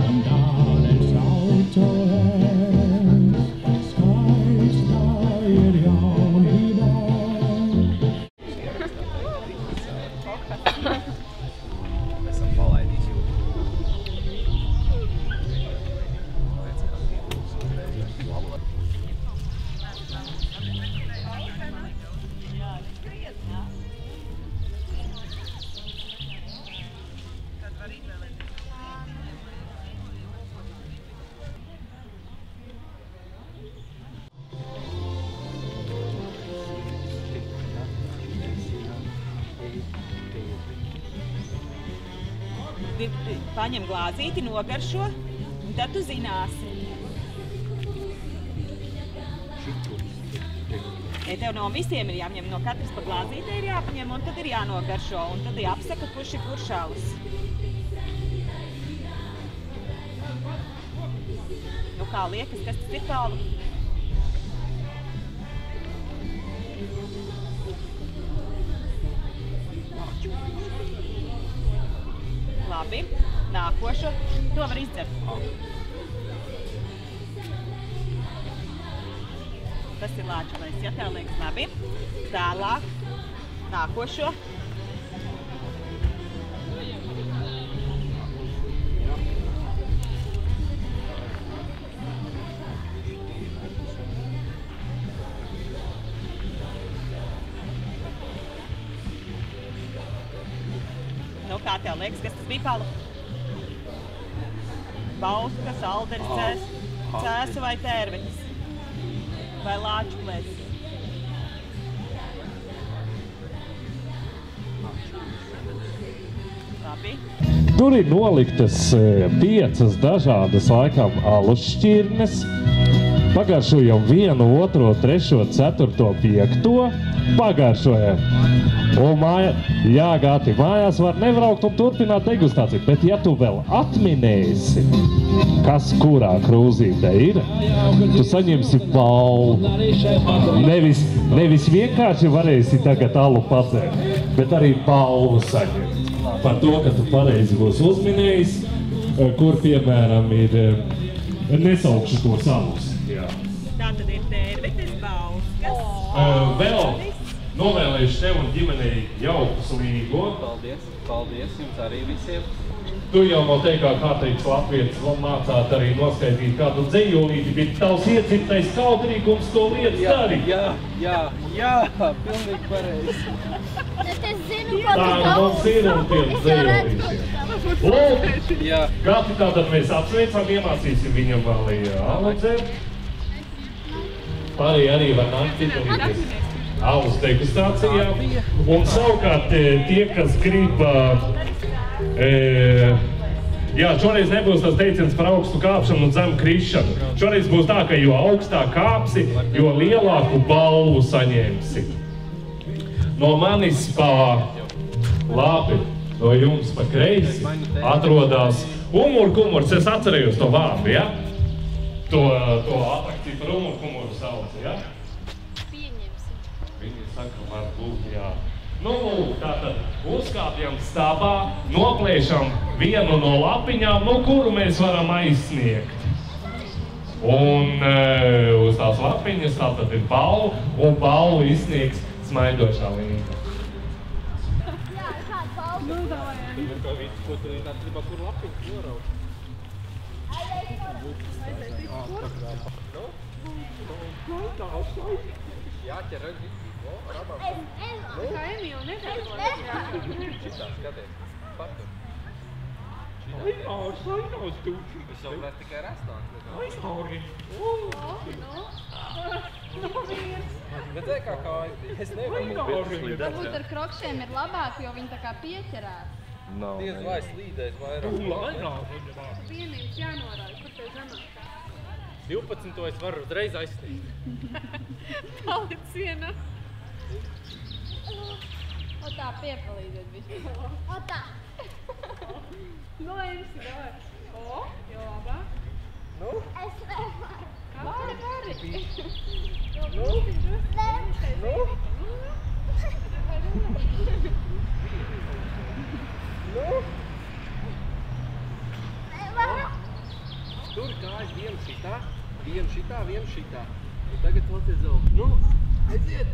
un dānes autorēs, skaista ir jaunībā. Esam palaidījis jūtu. Paņem glāzīti, nogaršo, un tad tu zināsi. Ja tev no visiem ir jāņem, no katras pa glāzīte ir jāpaņem, un tad ir jānogaršo, un tad jāapsaka, kurš ir kuršalis. Nu kā liekas, kas tas ir tālu? Labi, nākošo. To var izdzert. Tas ir lāčulais, ja tev liekas labi. Tālāk, nākošo. Nu, kā tev liekas, kas tas bija, Paula? Bauska, salderis, cēsa vai tērvetis? Vai lāčplēsis? Labi. Tur ir noliktas 5 dažādas laikam alus šķirnes. Pagaršojam 1, 2, 3, 4, 5. Pagaršojam. Un jā, Gati, mājās var nebraukt un turpināt degustāciju, bet ja tu vēl atminēsi, kas kurā krūzītē ir, tu saņemsi balvu. Nevis vienkārši varēsi tagad alu padzert, bet arī balvu saņemt. Par to, ka tu pareizi būs uzminējis, kur, piemēram, ir nesaukšu to salus. Tā tad ir tērvetes, bauskas. Vēl novēlēšu tev un ģimenei jaukus līgo. Paldies jums arī visiem. Tu jau no teikā kārtīgs latvietis mācāt arī noskaidīt kādu dzejolīti, bet tavs iecirtais kautrīgums to lietas dari. Jā, pilnīgi pareizi. Es zinu, ko tā mums ir un tiem dzejolītiem. Lūk, Gati, tātad mēs apsveicam, iemācīsim viņam vēl alu dzert. Pārējie arī var nākt piedalīties alus degustācijā. Un savukārt tie, kas grib... Jā, šoreiz nebūs tas teiciens par augstu kāpšanu un zemu krišanu. Šoreiz būs tā, ka jo augstāk kāpsi, jo lielāku balvu saņemsi. No manis pa labi, no jums pa kreisi atrodas umurkumurs. Es atcerējos to vārdu, ja? To atrakciju par umurkumuru sauc, ja? Pieņemsim. Viņi saka, varbūt, jā. Nu, tātad uzkāpjam stāvā, noplēšam vienu no lapiņām, no kuru mēs varam aizsniegt. Un uz tās lapiņas tātad ir balvu, un balvu izsniegs smaidošā līnija. Jā, kāda balva? Nu, ko tu gribā, kur lapiņas noraut? Jāķer redzi. Kā Emīla nedarbojas. Šitā, skaties. Patur. Ainārs tūči. Es jau varētu tikai restorāns. Bet zē kā aizdīja. Es nevaru. Varbūt ar krokšiem ir labāk, jo viņi tā kā pieķerās. Diez vai slīdēs vairāk. Vienības jānorāda, kur tev zemāk. 12. es varu uzreiz aizsniegt. Palic vienā. O tā, piepalīdziet visu. O tā. No, Emsi, davai. O, jau labāk. Nu? Es nevaru. Vari. Nu? Nu? Nevaru. Vienu šitā. Un tagad velties zelbu. Nu, aiziet!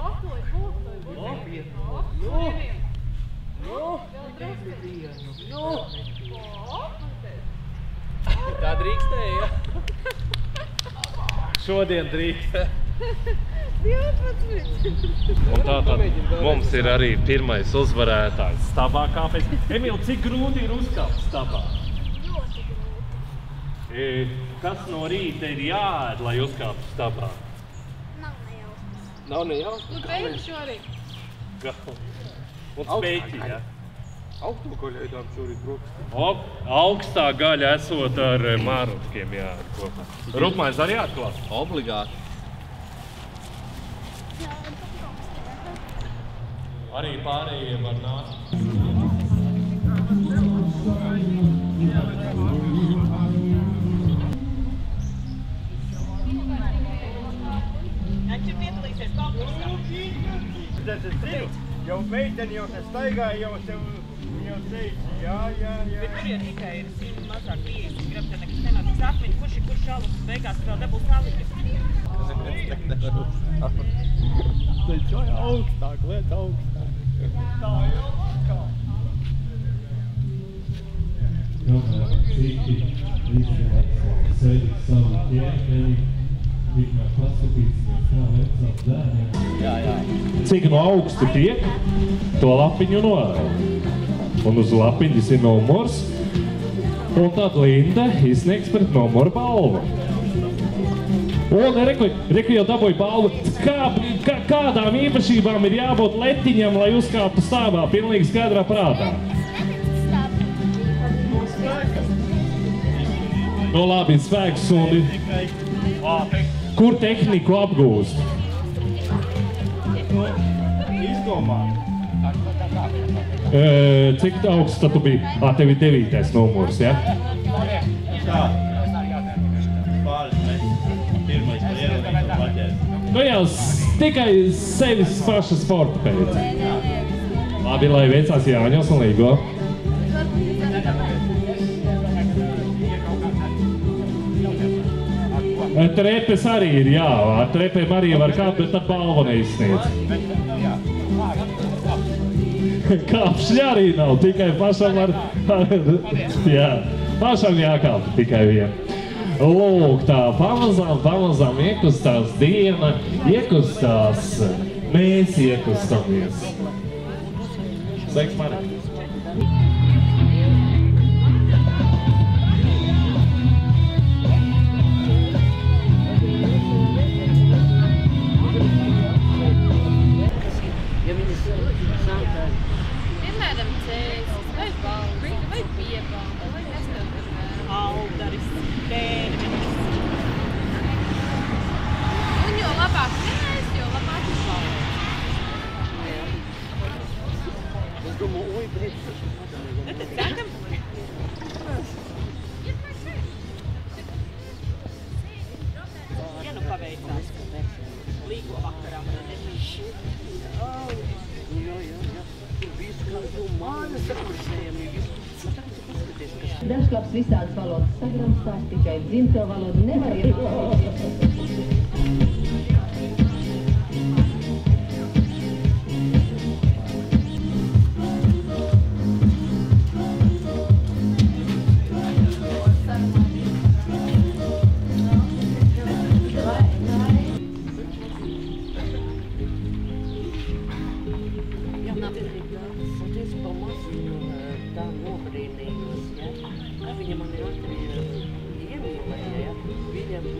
Opoji, opoji, opoji. Opoji. Tā drīkstēja. Šodien drīkst. 12. Un tātad mums ir arī pirmais uzvarētājs stabā kāpēc. Emīl, cik grūti ir uzkāpt stabā? Ļoti grūti. Kas no rīta ir jāēd, lai uzkāptu stabā? Nav nejausmas. Nav nejausmas. Nu, beigšu arī. Un spēķi, ja? Augsto gaļu ēdām šorīt brokastī. Augstā gaļa esot ar mārutkiem jāēd kopā. Rupmaiz arī atklāt? Obligāti. Arī pārējiem var nākt. Viņš ir piedalīsies konkursā. Tas es zinu, jau meiteni jau te staigāja, jau tev jau teica, jā. Bet tur jau tikai ir mazāk 50 grams, tad nekas nenāks atmiņu, kurš šalus beigās vēl dabūs aliņu. Tad jau augstāk, lieta augstāk. Tā jau augstāk. Citi visi sēdi savu ķēmeni, tikmēr paskatīsimies, kā vecām dērniem. Cik no augstu tiek, to lapiņu noēd. Un uz lapiņas ir numurs, un tad Linda izsniegs pret numuru balvu. Un reku jau dabūja balvu, kādām īpašībām ir jābūt letiņam, lai uzkāptu stāvā, pilnīgi skaidrā prātā. No labi, spēks un kur tehniku apgūst? Izdomā. Cik augsts tad tu biji? Tev ir 9. numurs, ja? Tā. Pāris metri. Pirmais ierodīt un paķēt. Nu jau tikai sevis paša sporta pēc. Labi, lai veicās Jāņos un Līgo. Trepes arī ir, jā. Ar trepēm arī var kāpt, bet tad balvu neizsniedz. Kāpšļi arī nav, tikai pašam jā, pašam jākāp tikai vien. Lūk, tā pamazām iekustās diena, iekustās, mēs iekustamies. Sveiks, Marek! Piemēram, cēsis, vai balvi, vai piebalvi, vai kas tev tur vēl? Aldaris, bērnis. Un jo labāk zinās, jo labāk izbalvi. Es domāju, oi, brīd. Nu tad sākam. Ja nu paveicās. Līgo vakarā man neviši. Dažkārt visādas valodas sagramstās, tikai dzimto valodu nevar iemācīt.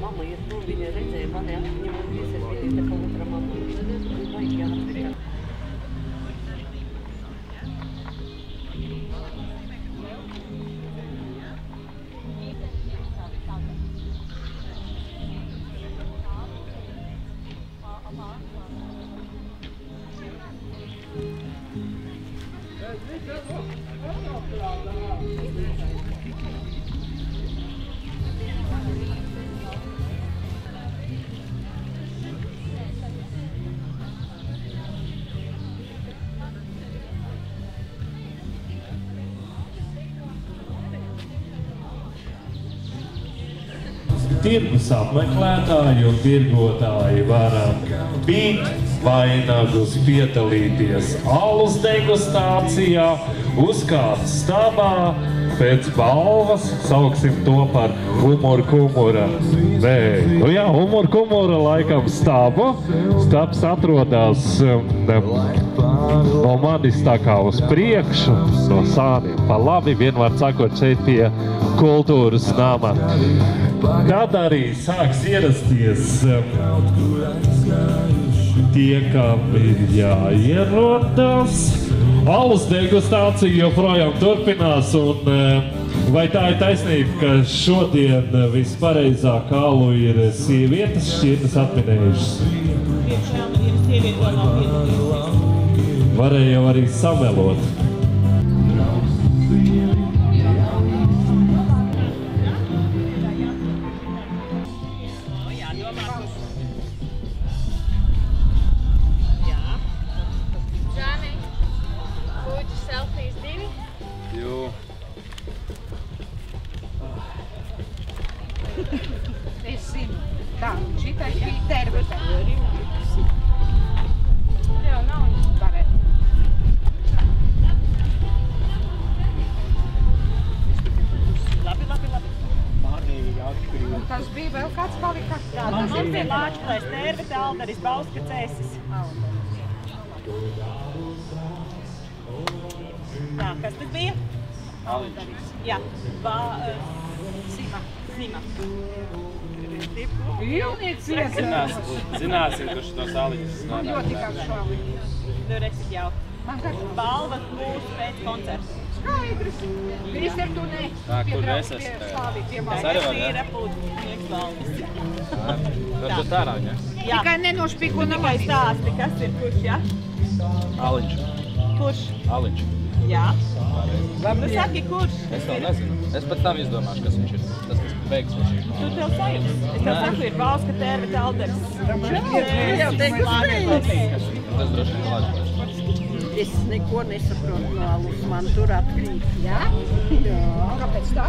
Mamma ir tur, viņa redzēja mani atņem un visas viņa tā kā otra mamma. Tad es vajag jāatpirkt. tirgus apmeklētāji un tirgotāji varam bīt vainagus, piedalīties alus degustācijā, uzkāpt stabā, pēc balvas sauksim to par humura kumura. Nu jā, humura kumura laikam stabu. Stabs atrodas no manis tā kā uz priekšu, no sāniem pa labi, vienmēr sakot šeit pie kultūras nama. Tad arī sāks ierasties tie, kam ir jāierodas. Alus degustācija joprojām turpinās, un vai tā ir taisnība, ka šodien vispareizāk alu ir sievietes šķirnes atminējušas? Varēja jau arī samelot. Es zinu. Tā, šitais bija terveta. Jā, nav viņas varēt. Labi. Un tas bija vēl kāds palika? Jā, tas ir pie Lāčplēs terveta, Aldaris Bauska cēsis. Tā, kas tad bija? Aldaris. Jā, Sima. Zināsim, kurš to saliņas. Man ļoti kā šāli. Nu, resit jau. Balva būs pēc koncerta. Skaidrs. Minister, tu ne. Tā, kur es esmu? Tas arī ir apūtnieks balvas. Tur tu tārā, ne? Tikai nenošpīko nav Tikai stāsti, kas ir kurš, jā? Aliņš. Kurš? Aliņš. Jā. Nu saki, kurš? Es to nezinu. Es pat tam izdomāšu, kas viņš ir. Tas, kas beigas viņš ir. Tu tev sajūs. Es tev saku, ir Bauska terveta, Aldaris. Tas droši ir Lāčplēs. Es neko nesaprotu no alus, man tur atkrīt. Jā? Jā. Kāpēc tā?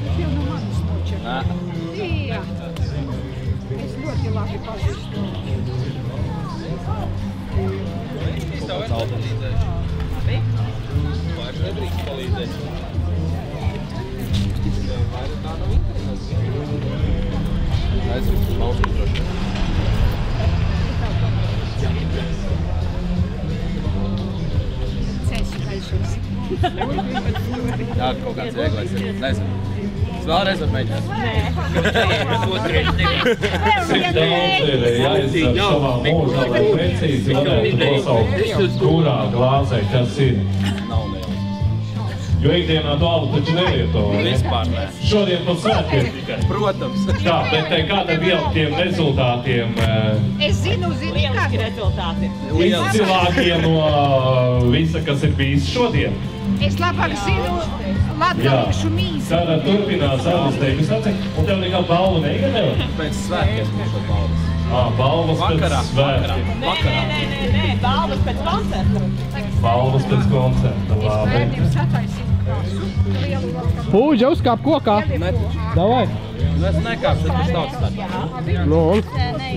Tas jau no manis nočer. Nē. Jā. Es ļoti labi pazīstu. Kaut kāds autolīdzēs. Labi. Vairs nedrīkst palīdzēt. Vairs tā nav interesants. Aizvirs uz valsts droši. Cēsi gaišos. Jā, kaut kāds vieglais ir. Nezinu. Es vēlreiz varu mēģināt. Cik daudz ir jāizdara savā mūžā, lai precīzi varētu nosaukt, kurā glāzē kas ir. Nav nejauši. Jo ikdienā to alu taču nelieto. Vispār nē. Šodien pat svētkiem tikai. Protams. Tā, bet kā tad vēl tiem rezultātiem Es zinu, Lieliski rezultāti. izcilākie no visa, kas ir bijis šodien? Es labāk zinu latgaliešu mīzi. Tātad turpinās alus degustācija, un tev nekā balvu negadēva? Pēc svētkiem mums šod balvas. Balvas pēc svētkiem. Nē, balvas pēc koncerta. Balvas pēc koncerta, labi. Bērniem sataisīju krāsu. Lielu lokam. Pūģa uzkāp kokā. Davai. Es nekāpšu, tad viņš tautas starpā. Nu, un?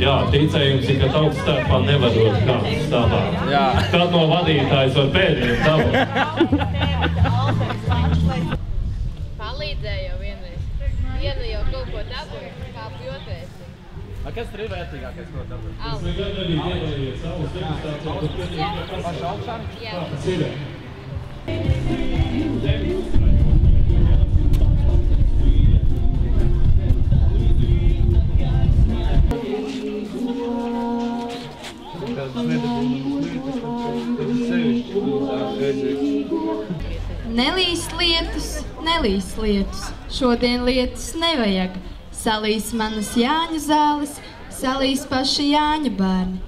Jā, ticējums ir, ka tautas starpā nevarot kāpt stāvā. Jā. Tad no vadītājs var pēdējiem dabūt. Palīdzēja jau vienreiz. Viena jau kaut ko dabūja, kā pjoties. Kas tur ir vērtīgākais, ko dabūja? Alus. Tad arī piedalījies alus degustācijā, tur pilnīgi Paša augšana? Jā. tas ir. Nelīs lietus, šodien lietus nevajag. Salīs manas Jāņu zāles, salīs paši Jāņu bērni.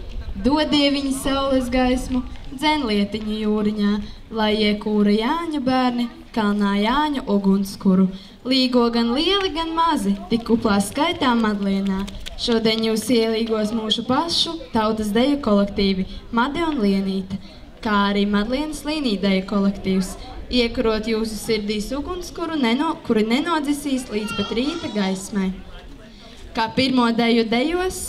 Dodie viņi saules gaismu, dzenlietiņu jūriņā, lai iekūra Jāņu bērni, kalnā Jāņu ugunskuru. Līgo gan lieli, gan mazi, tik kuplā skaitā Madlienā. Šodien jūs ielīgos mūsu pašu tautas deju kolektīvi Made un Lienīte. kā arī Madlienas Līnīdeja kolektīvs, iekurot jūsu sirdīs uguns, kuri nenodzisīs līdz pat rīta gaismai. Kā pirmo deju dejos,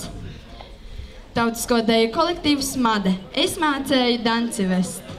tautisko deju kolektīvs Made. Es mācēju danci vest.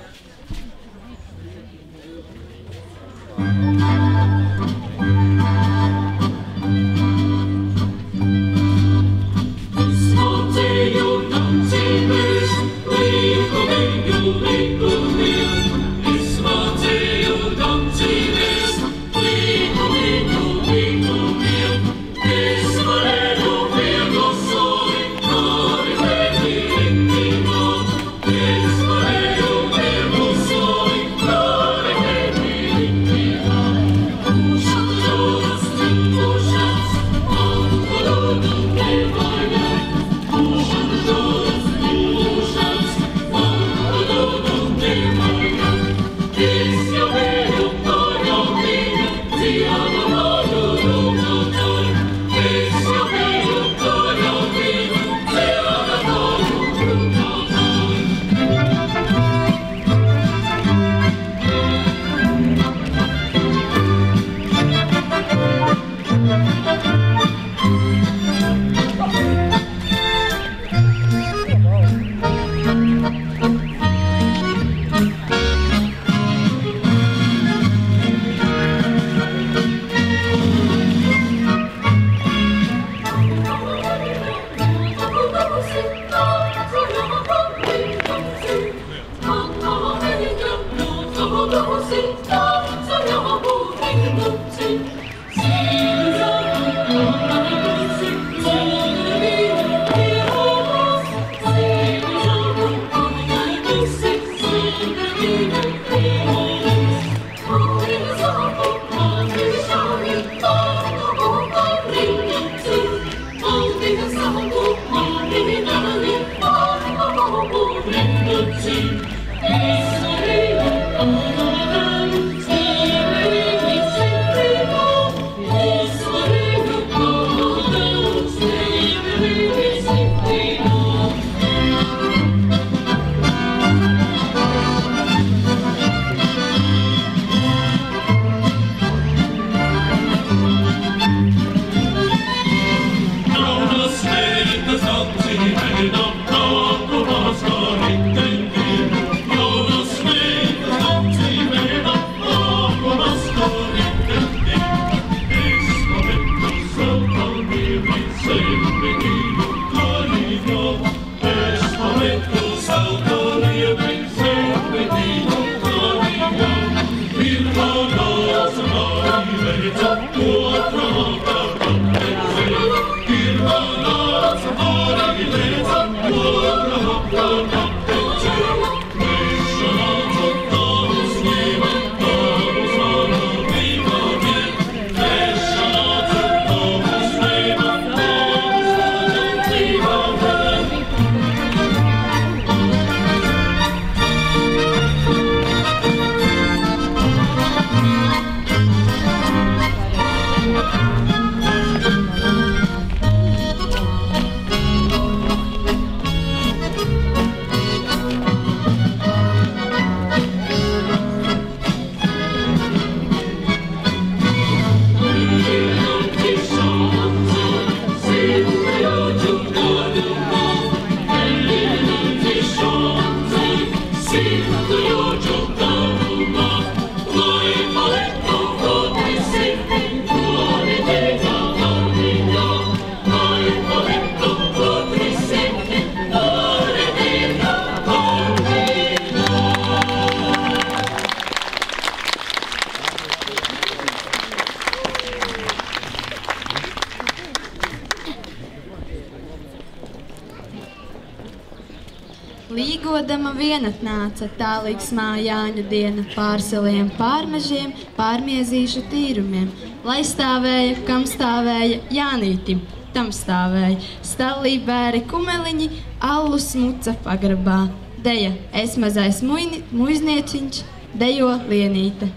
Līgodama vienatnāca tālīgsmā Jāņu diena pārseliem, pārmežiem, pārmiezīšu tīrumiem, lai stāvēja, kam stāvēja Jānītim, tam stāvēja, stallī bēri kumeliņi, allu smuca pagrabā. Deja, es mazais muiznieciņš, dejo Lienīte.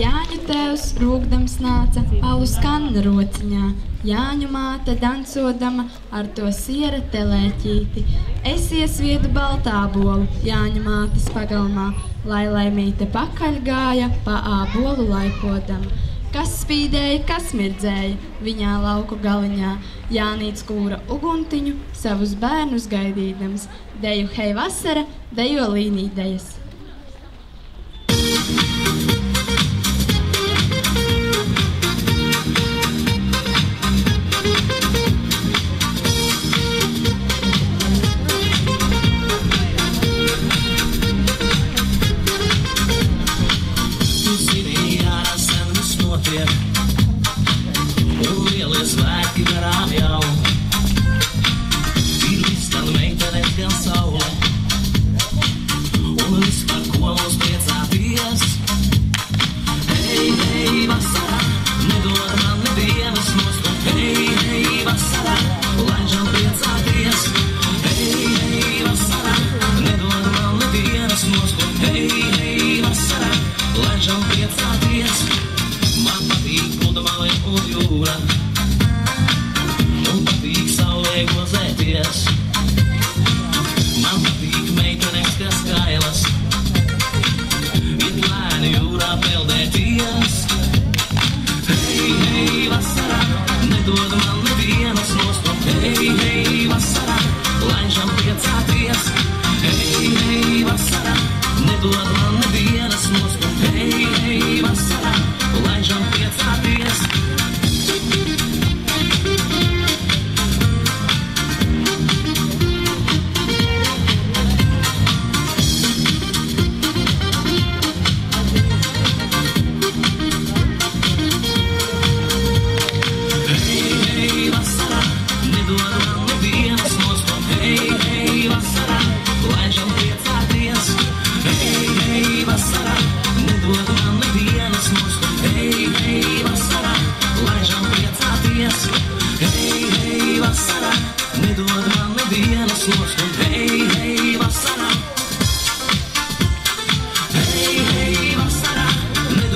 Jāņu tēvs rūgdams nāca alu skanna rociņā, Jāņu māte dancodama ar to siera telēķīti. Es iesviedu baltā bolu Jāņu mātes pagalmā, lai laimīte pakaļ gāja pa ābolu laikodama. Kas spīdēja, kas mirdzēja viņā lauku galiņā, Jānīts kūra uguntiņu, savus bērnus gaidīdams. Deju hei vasara, dejo līnīdejas.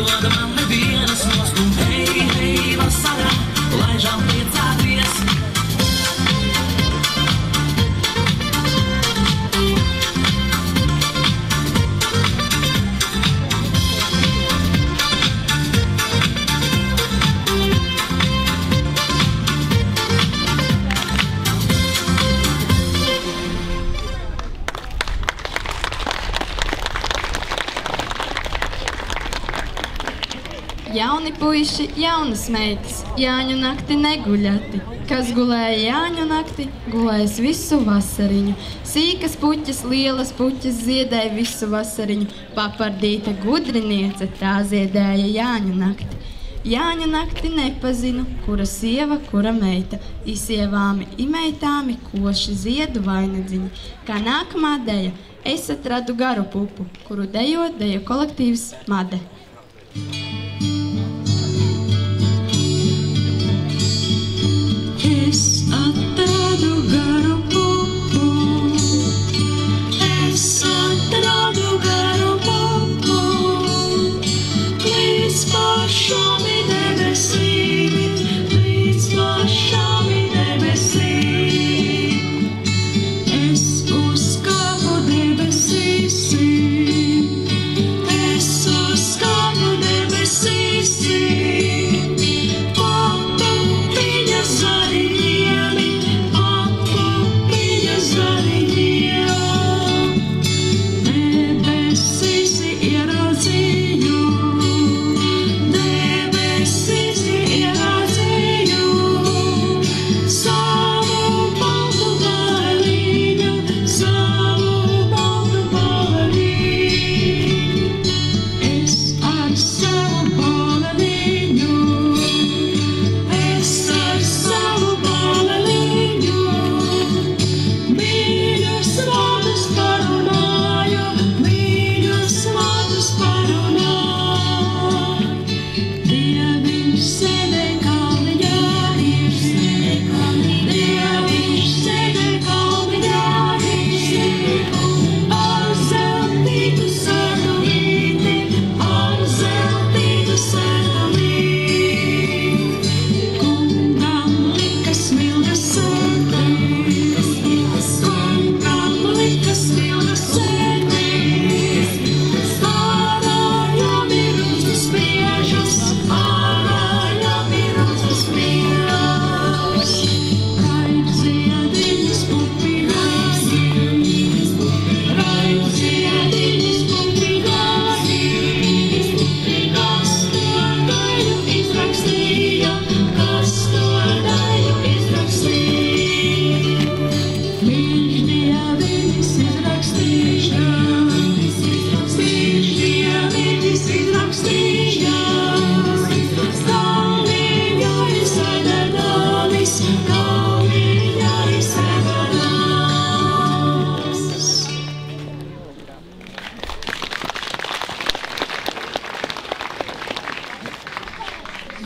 dod man nevienas nostum. Hei, hei, vasarā, laižām priecāties. Jauni puiši, jaunas meitas, Jāņu nakti neguļati. Kas gulēja Jāņu nakti, gulējas visu vasariņu. Sīkas puķas, lielas puķas ziedēja visu vasariņu. Papardīta gudriniece, tā ziedēja Jāņu nakti. Jāņu nakti nepazinu, kura sieva, kura meita. Isievāmi, imeitāmi, koši ziedu vainadziņi. Kā nākamā deja, es atradu garu pupu, kuru dejo deju kolektīvs Made. Es atradu garu pupu, es atradu garu pupu, līdz pašām debesīm, līdz pašām debesīm. Es uzkāpu debesīs, es uzkāpu debesīs.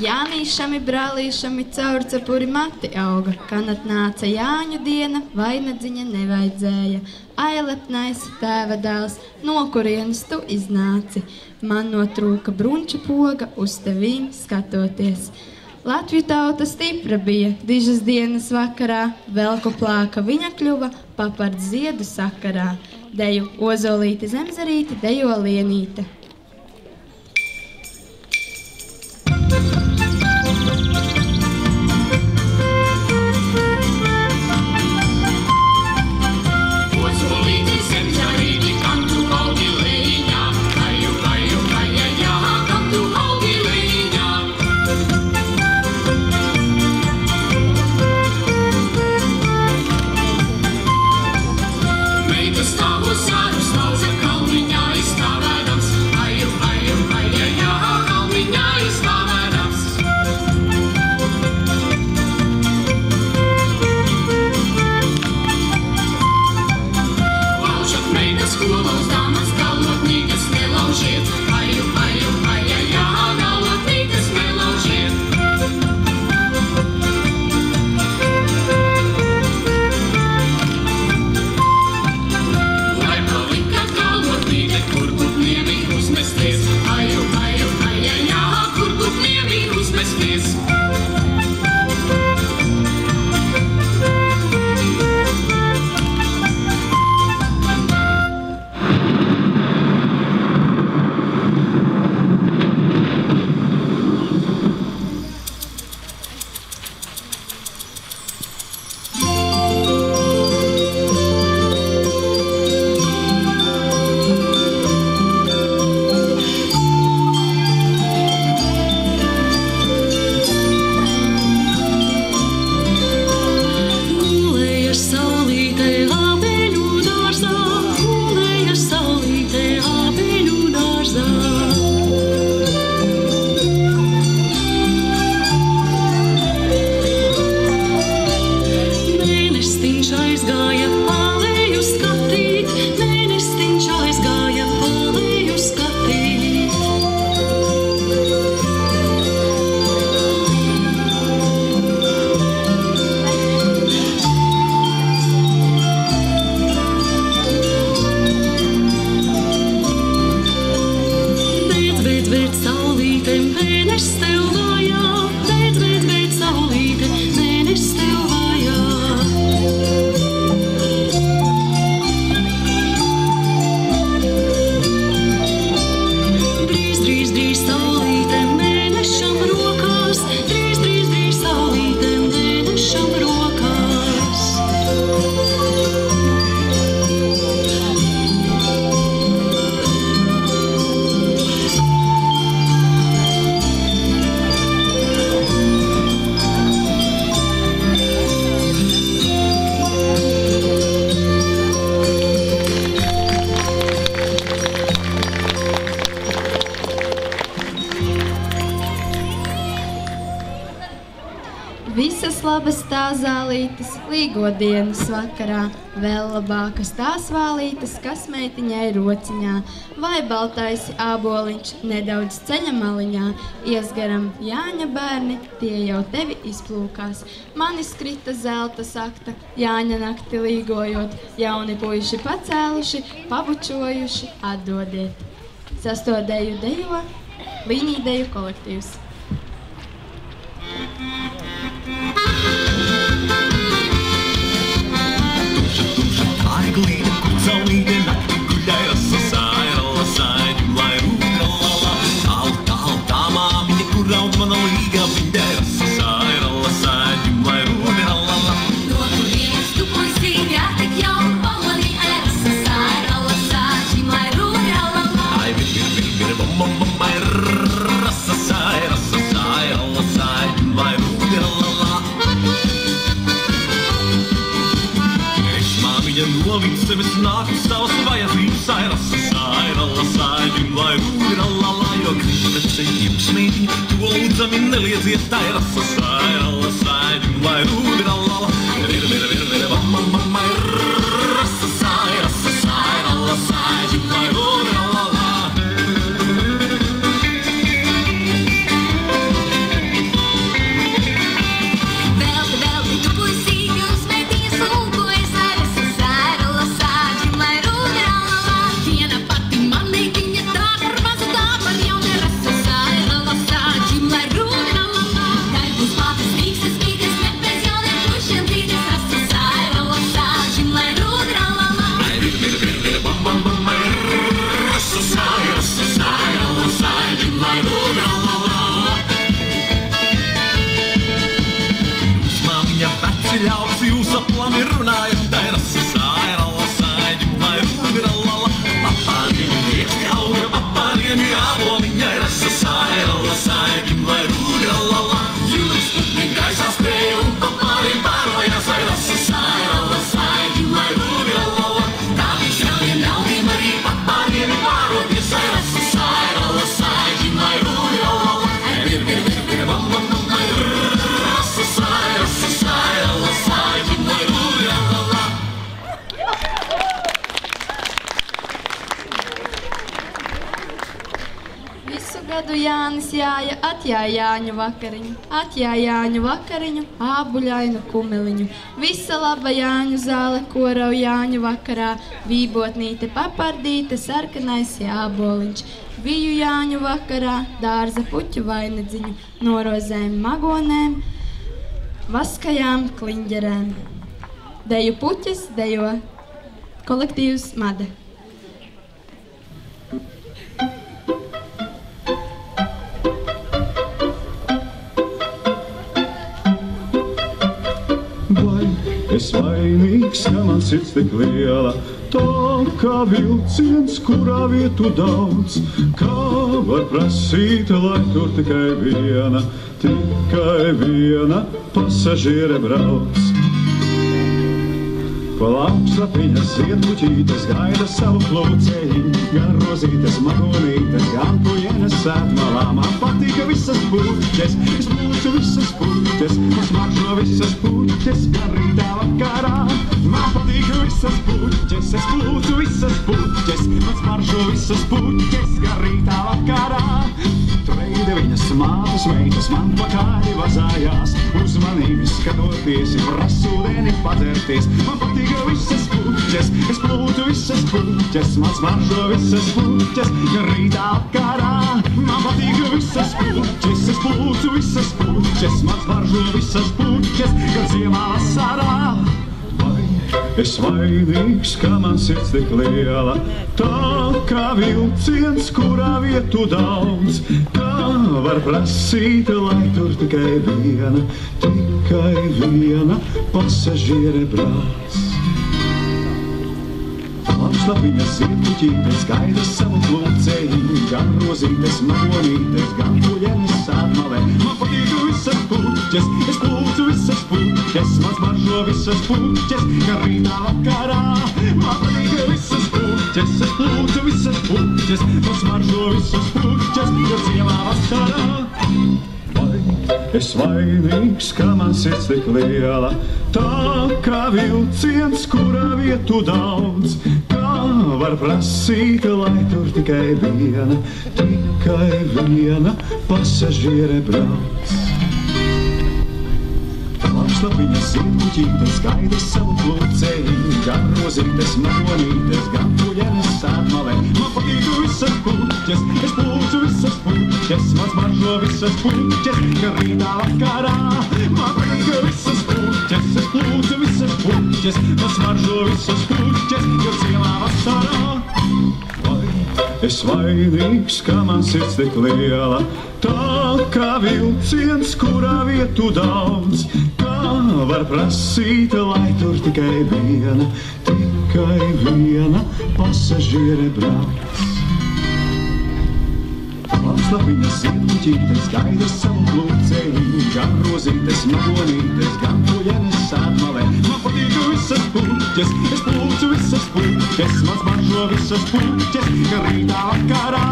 Jānīšami, brālīšami caur cepuri mati auga, kad atnāca Jāņu diena, vainadziņa nevajadzēja. Ailepnais tēva dēls, no kurienes tu iznāci? Man notrūka brunča poga, uz tevīm skatoties. Latviju tauta stipra bija, dižas dienas vakarā, velku plāka viņa kļuva, papard ziedu sakarā. Deju Ozolīte Zemzarīte, dejo Lienīte. Stāvu sāru, stāvu kalniņā, izstāvēdams, mēnesis tev vajā, bet, saulīte, mēnesis tev vajā. Drīz, saulīte, mēnešam rokās, drīz, saulīte, mēnešam rokās. Visas labas tās zālītes, līgo dienas vakarā, vēl labākas tās vālītes, kas meitiņai rociņā, vai baltais āboliņš nedaudz ceļa maliņā, iesgaram Jāņa bērni, tie jau tevi izplūkās. Mani skrita zelta sakta, Jāņa nakti līgojot, jauni puiši pacēluši, pabučojuši, atdodiet. Sastodēju dejo, līnīdeju kolektīvs. Aiglīte, kucaulīte, nakti guļai, lasasāja, ģimlai, rūgalala. Tā māmiņa, kur raud mana līga, viņai lasasāja, ģimlai, rūgalala. No kurienes tu puisīti, tik jaunu pamani, lasasāja, ģimlai, rūgalala. Ai, vir, bam, ai, rasasāja, ģimlai, rūgalala. Ja novic sevis nāk uz savas vajadzības, lasāja, ģimlai, rūgalala. Jo gribēt ceļījums mēģi, to lūdzami neliedziet, lasāja, ģimlai, rūgalala. Vir, bam, ai, rasasāja, ģimlai, rūgalala. Velti, tu puisīti, uz meitiņas lūkojas, ģimlai, rūgalala. Viena pati man meitiņa tā par mazu, tā par jaunu, lasāja, ģimlai, rūgalala. Tai būs mātes vīkstas, mīgas, ne pēc jauniem pušiem tīdes, lasāja, ģimlai, rūgalala. Ai, vir, bam, ai, rasasāja, ģimlai, rūgalala. Jūs māmiņa veci ļauts, jūs aplami runājat, tai rasasāja, ģimlai, rūgalala. Papārieni rieksti auga, papārieni āboliņai, rasasāja, ģimlai, rūgalala. Jūs putni gaisā spēja un papāriem pārvajās, vai rasasāja, ģimlai, rūgalala. Tā viņš jauniem ļauniem arī papārieni pāroties, vai rasasāja, ģimlai, rūgalala. Vir, bam, ai, rasasāja, ģimlai, rūgalala. Visu gadu Jānis jāja, atjāja Jāņu vakariņu, ābuļainu kumeliņu. Visa laba Jāņu zāle, korau Jāņu vakarā, vībotnīte, papardīte, sarkanais jāboliņš. Viju Jāņu vakarā, dārza puķu vainadziņu, norozēm magonēm, vaskajām kliņģerēm. Deju puķes, dejo kolektīvs Made. Es vainīgs, ka man sirds tik liela, tā kā vilciens, kurā vietu daudz. Kā var prasīt, lai tur tikai viena pasažiere brauc. Pa laukslapiņas ziedpuķītes gaida savu plūcējiņu, gan rozītes, magonītes, gan pujienes sēdmalā. Man patīka visas puķes, es plūcu visas puķes, man smaržo visas puķes, gan rītā vakarā. Man patīka visas puķes, es plūcu visas puķes, man smaržo visas puķes, gan rītā vakarā. Treide viņas mātes meitas man pa kādi vazājās, uzmanīgi skatoties, prasūdeni padzerties. Man patīka visas puķes, es plūtu visas puķes, man smaržo visas puķes, gan rītā vakarā. Man patīka visas puķes, es puķes, man smaržo visas puķes, kad ziemā vasarā. Es vainīgs, ka man sirds tik liela, tā kā vilciens, kurā vietu daudz. Kā var prasīt, lai tur tikai viena pasažiere brauc. Lapslapiņas zirpuķītes gaida savu plūcējiņu, gan rozītes, magonītes, gan puļenes sātmalē. Man patīk visas puķes, es plūcu visas puķes, man smaržo visas puķes, gan rītā vakarā. Man patīk visas puķes, es plūcu visas puķes, man smaržo visas puķes, gan ziemā vasarā. Es vainīgs, ka man sirds tik liela, tā kā vilciens, kurā vietu daudz. Kā var prasīt, lai tur tikai viena pasažiere brauc. Lapslapiņas zirpuķītes gaida savu plūcējiņu, gan rozītes, magonītes, gan puļenes sātmalē. Man patīk visas puķes, es plūcu visas puķes, man smaržo visas puķes, gan rītā vakarā. Man patīk visas puķes, es plūcu visas puķes, man smaržo visas puķes, gan ziemā vasarā. Es vainīgs, ka man sirds tik liela, tā kā vilciens, kurā vietu daudz. Kā var prasīt, lai tur tikai viena pasažiere brauc. Lapslapiņas zirpuķītes gaida savu plūcējiņu, gan rozītes, magonītes, gan puļenes sātmalē. Man patīk visas puķes, es plūcu visas puķes, man smaržo visas puķes, gan rītā vakarā.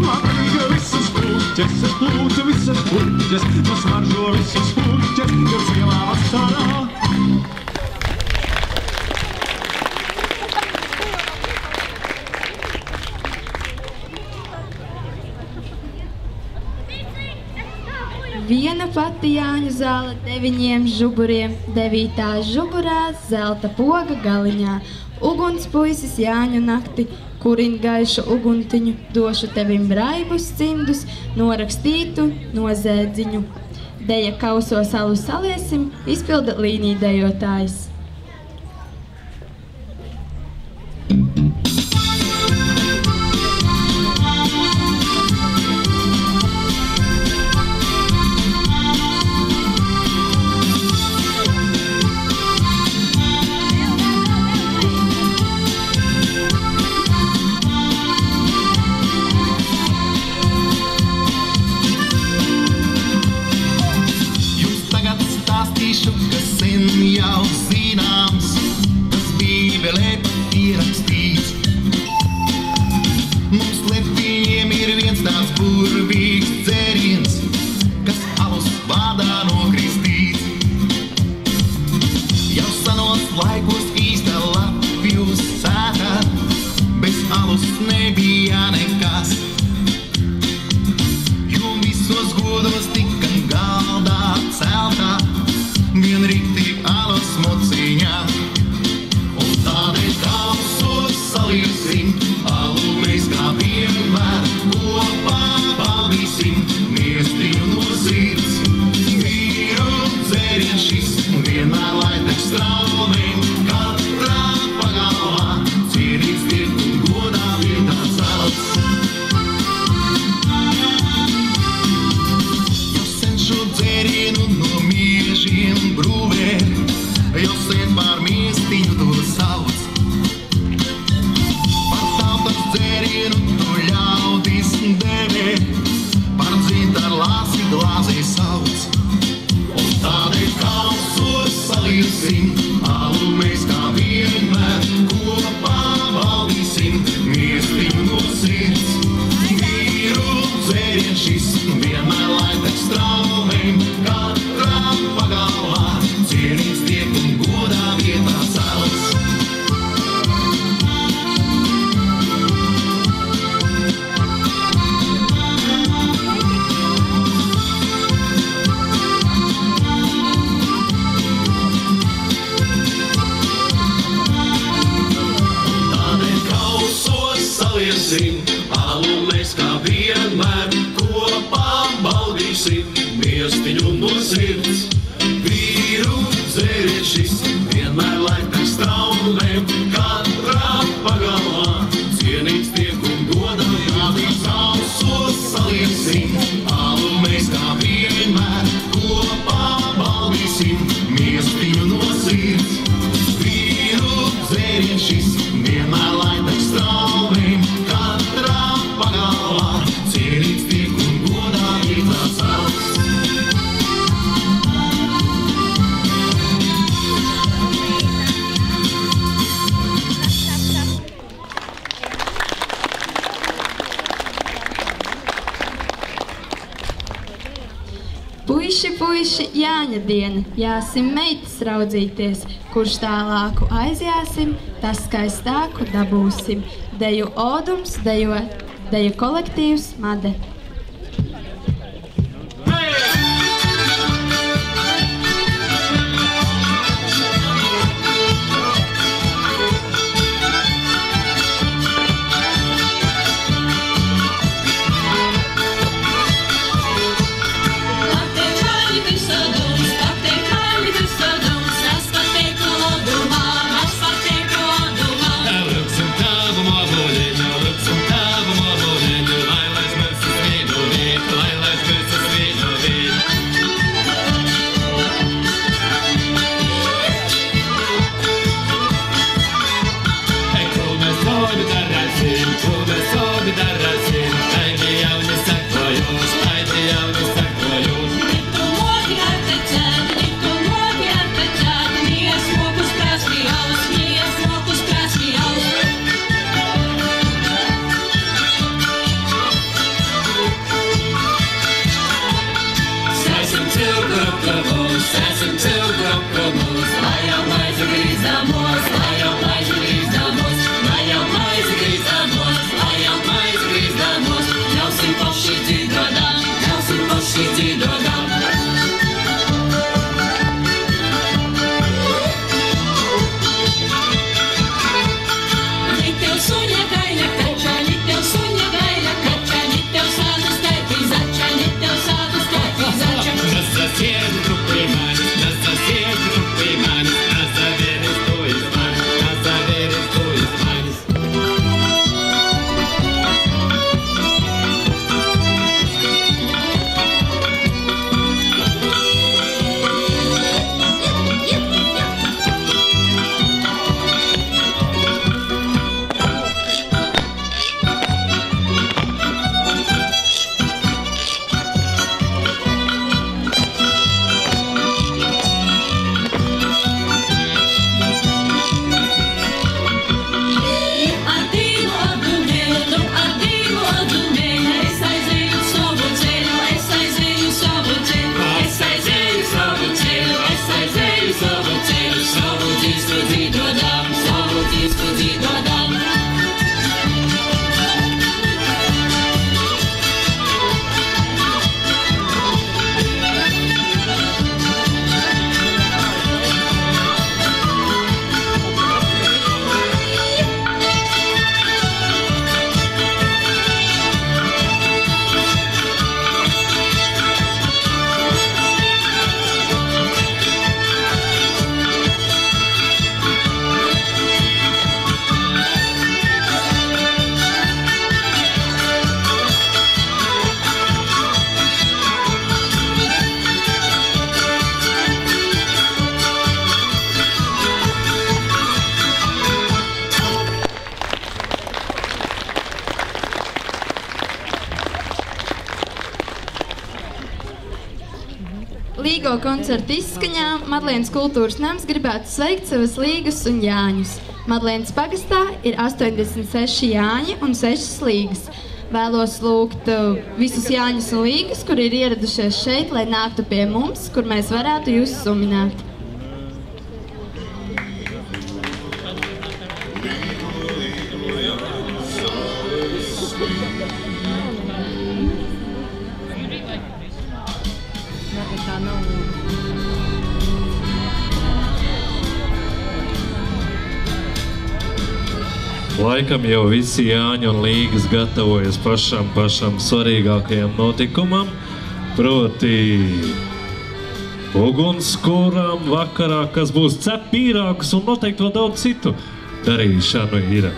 Man patīk visas puķes, es plūcu visas puķes, man smaržo visas puķes, gan ziemā vasarā. Viena pati Jāņu zāle 9 žuburiem, 9. žuburā zelta poga galiņā. Uguns puisis Jāņu nakti, kurin gaišu uguntiņu, došu tevim braibus cimdus, norakstītu nozēdziņu. Deja kausos alu saliesim, izpilda līnija dejotājs. mierīgs tiek un godā ir tāds augsts. Puiši, puiši, Jāņa diena, jāsim meitas raudzīties, kurš tālāku aizjāsim, tas skaistāku dabūsim. Deju Odums, deju kolektīvs Made. Līgo koncertu izskaņā Madlienas kultūras nams gribētu sveikt savas līgas un Jāņus. Madlienas pagastā ir 86 Jāņi un 6 līgas. Vēlos lūgt visus Jāņus un līgas, kuri ir ieradušies šeit, lai nāktu pie mums, kur mēs varētu jūs suminēt. Laikam jau visi Jāņi un līgas gatavojas pašam svarīgākajam notikumam, proti ugunskūrām vakarā, kas būs cep pīrāgus un noteikti vēl daudz citu darīšanu ir.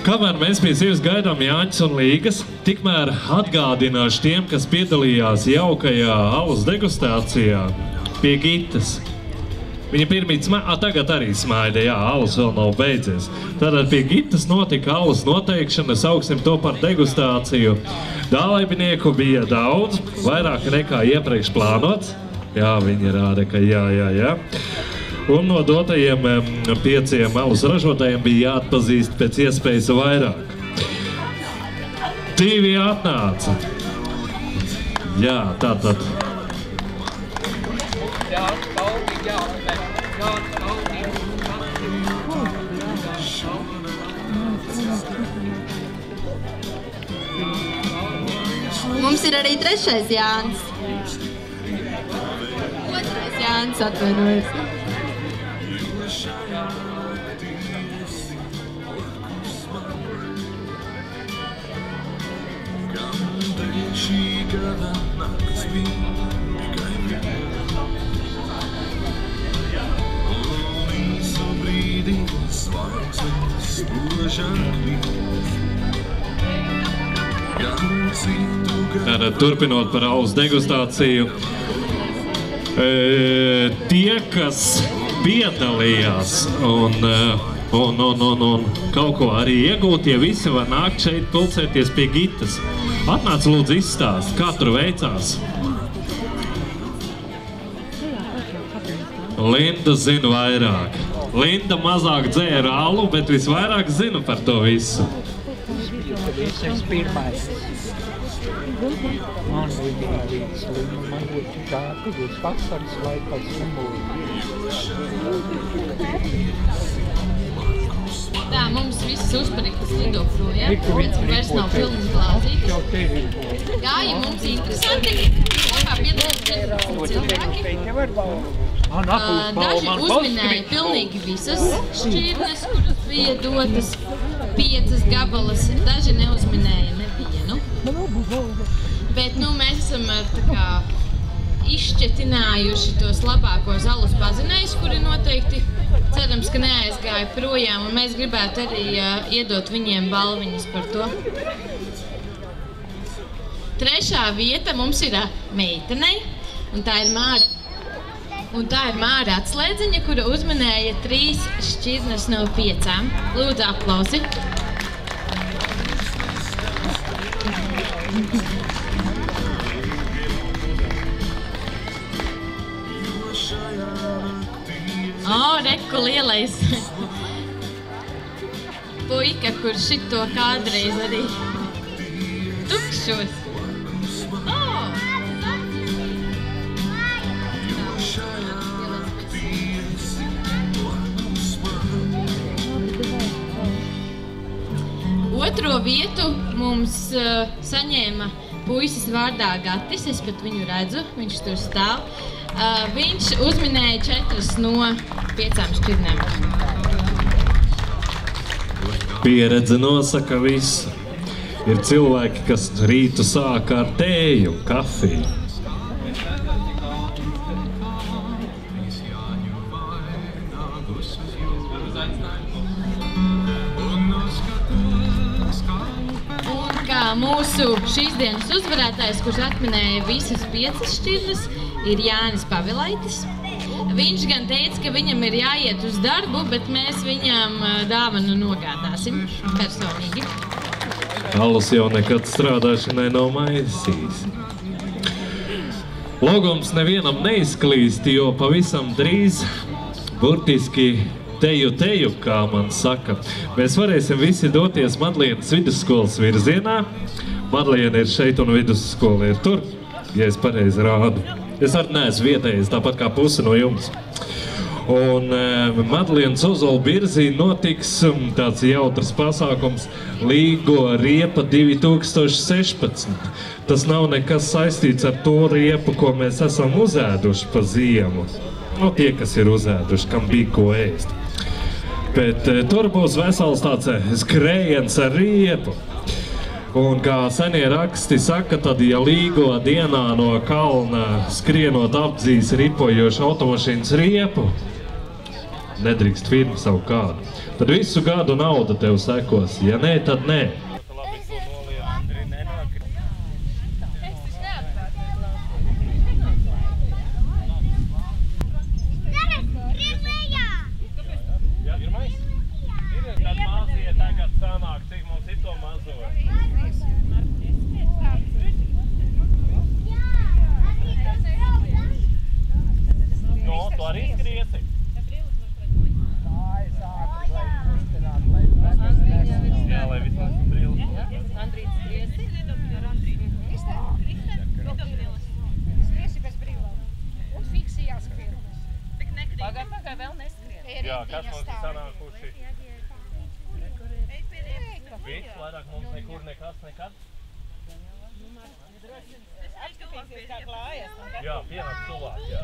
Kamēr mēs pie sevis gaidām Jāņus un līgas, tikmēr atgādināšu tiem, kas piedalījās jaukajā alus degustācijā pie Gitas. Viņa pirmīt tagad arī smaida, jā, alus vēl nav beidzies. Tātad pie Gitas notika alus noteikšana, sauksim to par degustāciju. Dalībnieku bija daudz, vairāk nekā iepriekš plānots. Jā, viņi rāda, ka jā. Un no dotajiem 5 alus ražotājiem bija jāatpazīst pēc iespējas vairāk. 2 atnāca. Jā, tātad. Mums ir arī 3. Jānis. 2. Jānis atvainojas. Turpinot par alus degustāciju, tie, kas piedalījās un kaut ko arī iegūt, tie visi var nākt šeit pulcēties pie Gitas. Atnāc lūdzu izstāst, kā tur veicās. Linda zina vairāk. Linda mazāk dzēra alu, bet visvairāk zina par to visu. Visais pirmais. Man bija līdz limu, man būtu žāka, būtu vasaras laikas Tā, mums visas uzpariktas lido projām, tāpēc vairs nav pilnas glāzītes. Gāja mums interesanti, kopā piedalās cilvēki. Daži uzminēja pilnīgi visas šķirnes, kuras bija dotas 5 gabalas, daži neuzminēja nevienu. Bet mēs esam tā kā izšķetinājuši tos labākos alus pazinējus, kuri noteikti cerams, ka neaizgāja projām, un mēs gribētu arī iedot viņiem balviņas par to. 3. vieta mums ir meitenei, un tā ir Māra. Un tā ir Māra Atslēdziņa, kura uzminēja 3 šķirnes no 5. Lūdzu, aplausi. Reku lielais puika, kurš šito kādreiz arī tukšos. Otro vietu mums saņēma puisis vārdā Gatis, es pat viņu redzu, viņš tur stāv. Viņš uzminēja 4 no 5 šķirnēm. Pieredze nosaka visu. Ir cilvēki, kas rītu sāka ar tēju, kafiju. Un kā mūsu šīs dienas uzvarētājs, kurš atminēja visas 5 šķirnes, ir Jānis Pavilaitis. Viņš gan teica, ka viņam ir jāiet uz darbu, bet mēs viņam dāvanu nogādāsim personīgi. Alus jau nekad strādāšanai nav maisījis. Logums nevienam neizklīst, jo pavisam drīz, burtiski teju, kā man saka, mēs varēsim visi doties Madlienas vidusskolas virzienā. Madliena ir šeit un vidusskola ir tur, ja es pareizi rādu. Es arī neesmu vietējis, tāpat kā pusi no jums. Un Madlienas Ozola birzī notiks tāds jautrs pasākums Līgo riepa 2016. Tas nav nekas saistīts ar to riepu, ko mēs esam uzēduši pa ziemu. No tie, kas ir uzēduši, kam bija ko ēst. Bet tur būs vesels tāds skrējiens ar riepu. Un kā senie raksti saka, tad, ja Līgo dienā no kalna skrienot apdzīs ripojošu automašīnas riepu, nedrīkst firmu savu kādu, tad visu gadu nauda tev sekos. Ja nē, tad nē. Skriesi bez brīvām. Un fiksi jāskrien. Pagai, vēl neskrien. Jā, kas mums ir sanākuši? Viss, vairāk mums nekur nekas nekad. Apskatīsies, kā klājas. Jā, pienāc tuvāk, jā.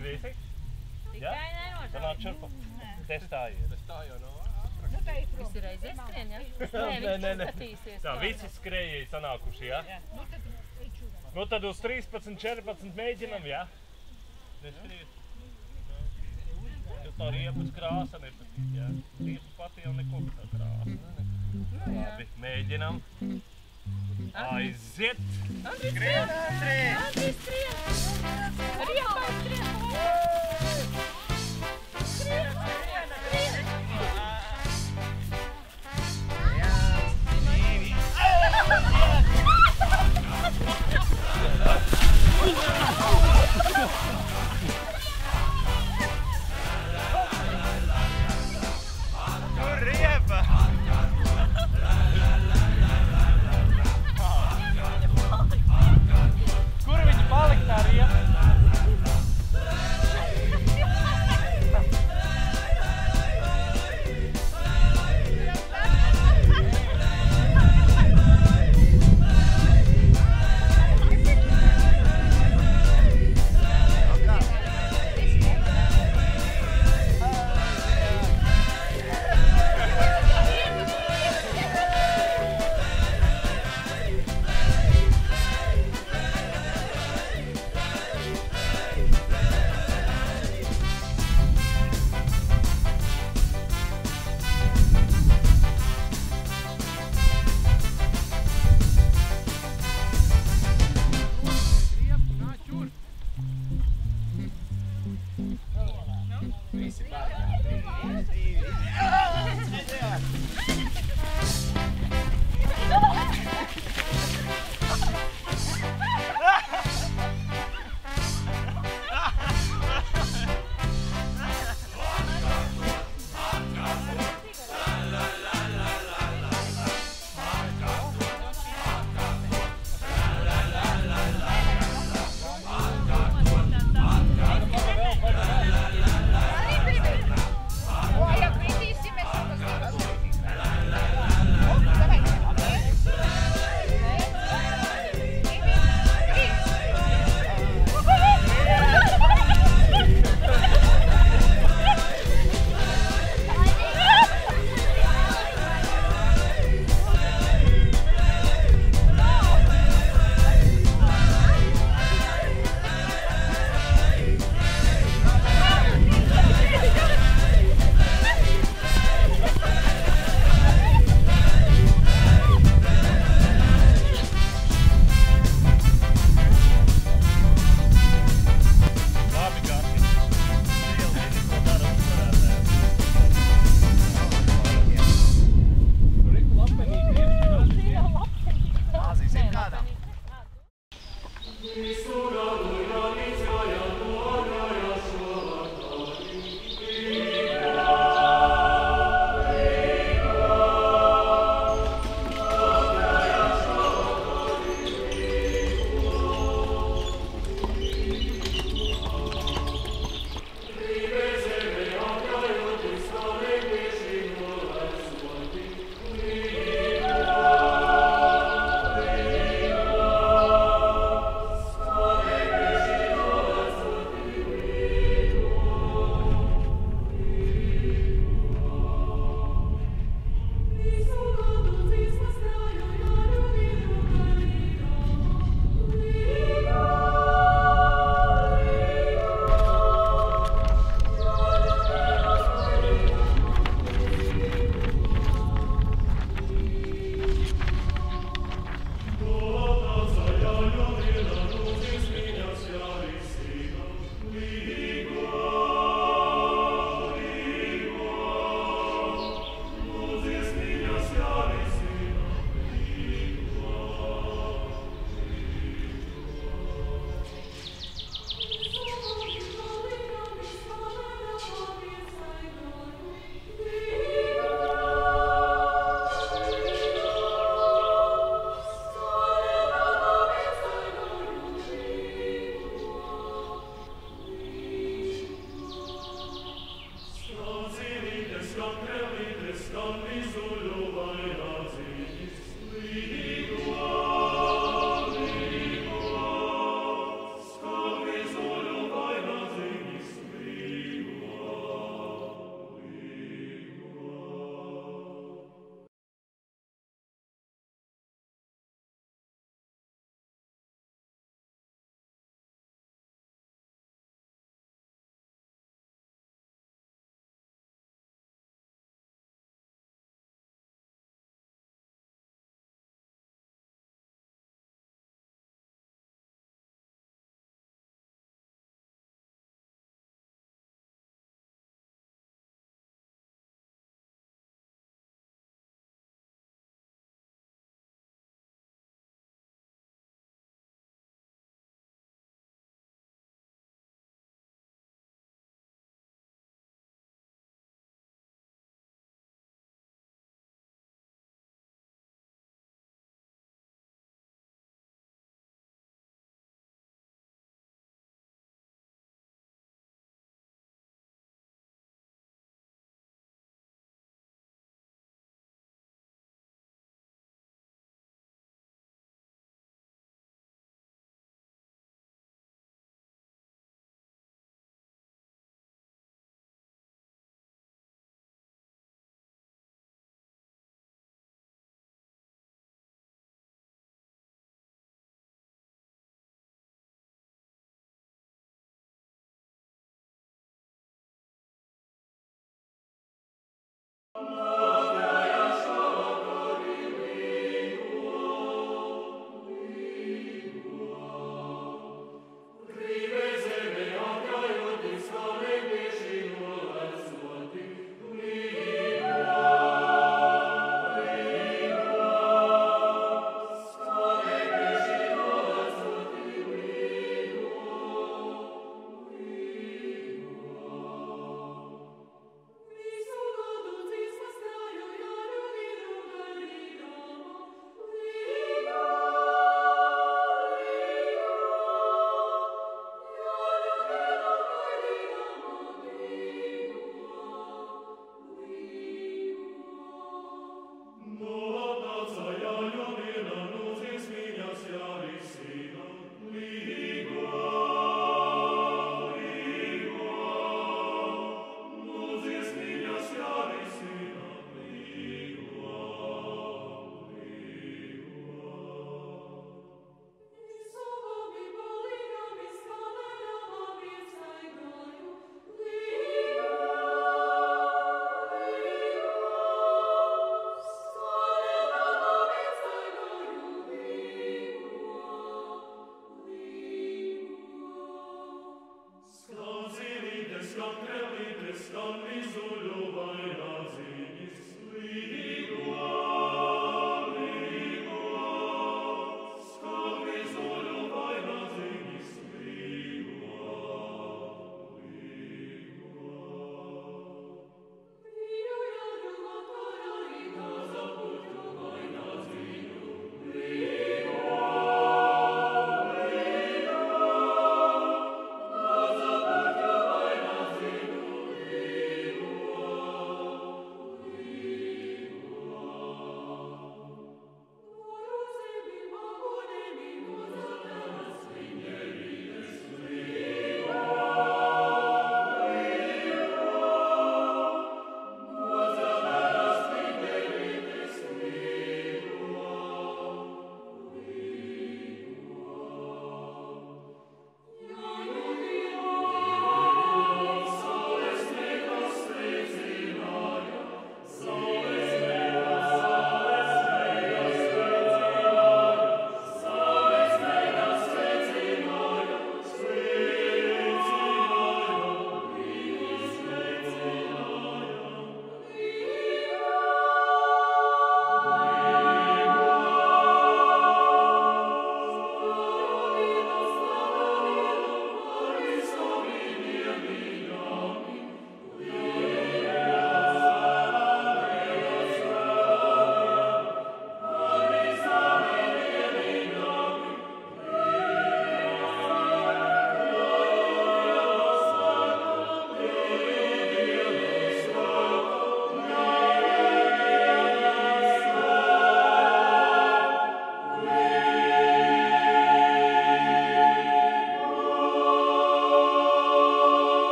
Visi? Jā? Sanāk čurpa. Testājies. Visi reizē skrien, ja? Nē. Tā, visi skrējēji sanākuši, jā? Nu tad uz 13, 14 mēģinam, jā? Neskriet. Jo tā riepas krāsa nepatīk, jā? Riepa pati jau neko tā krāsa. Labi, mēģinam. Aiziet! Andris skrien! Riepai skrien!